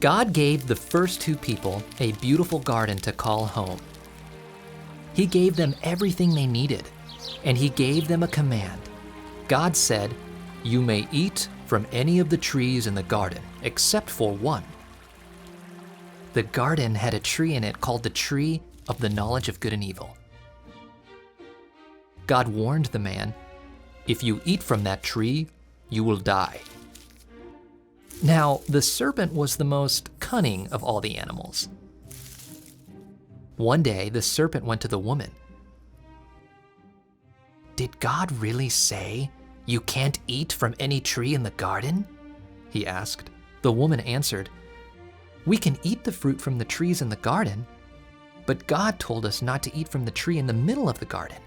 God gave the first two people a beautiful garden to call home. He gave them everything they needed, and he gave them a command. God said, "You may eat from any of the trees in the garden, except for one." The garden had a tree in it called the tree of the knowledge of good and evil. God warned the man, "If you eat from that tree, you will die." Now, the serpent was the most cunning of all the animals. One day, the serpent went to the woman. "Did God really say you can't eat from any tree in the garden?" he asked. The woman answered, "We can eat the fruit from the trees in the garden, but God told us not to eat from the tree in the middle of the garden.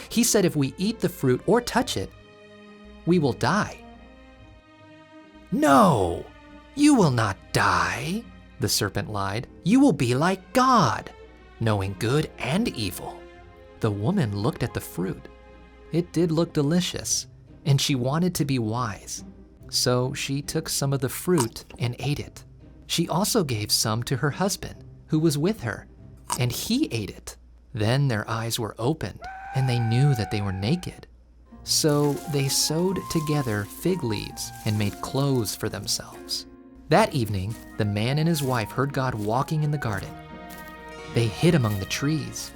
He said if we eat the fruit or touch it, we will die." "No, you will not die," the serpent lied. "You will be like God, knowing good and evil." The woman looked at the fruit. It did look delicious, and she wanted to be wise. So she took some of the fruit and ate it. She also gave some to her husband, who was with her, and he ate it. Then their eyes were opened, and they knew that they were naked. So they sewed together fig leaves and made clothes for themselves. That evening, the man and his wife heard God walking in the garden. They hid among the trees.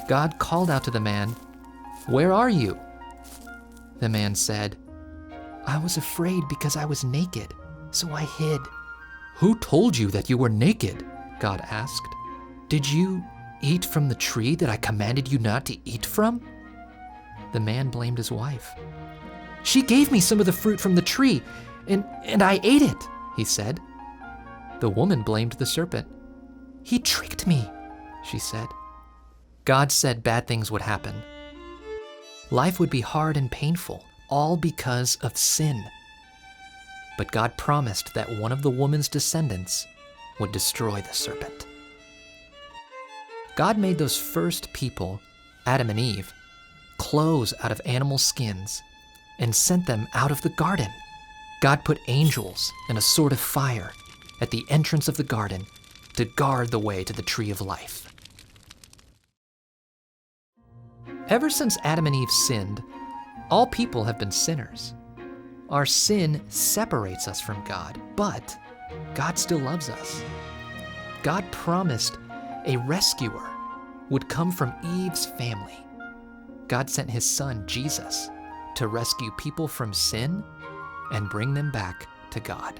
God called out to the man, "Where are you?" The man said, "I was afraid because I was naked, so I hid." "Who told you that you were naked?" God asked. "Did you eat from the tree that I commanded you not to eat from?" The man blamed his wife. "She gave me some of the fruit from the tree, and I ate it," he said. The woman blamed the serpent. "He tricked me," she said. God said bad things would happen. Life would be hard and painful, all because of sin. But God promised that one of the woman's descendants would destroy the serpent. God made those first people, Adam and Eve, clothes out of animal skins and sent them out of the garden. God put angels and a sword of fire at the entrance of the garden to guard the way to the tree of life. Ever since Adam and Eve sinned, all people have been sinners. Our sin separates us from God, but God still loves us. God promised a rescuer would come from Eve's family. God sent his son, Jesus, to rescue people from sin and bring them back to God.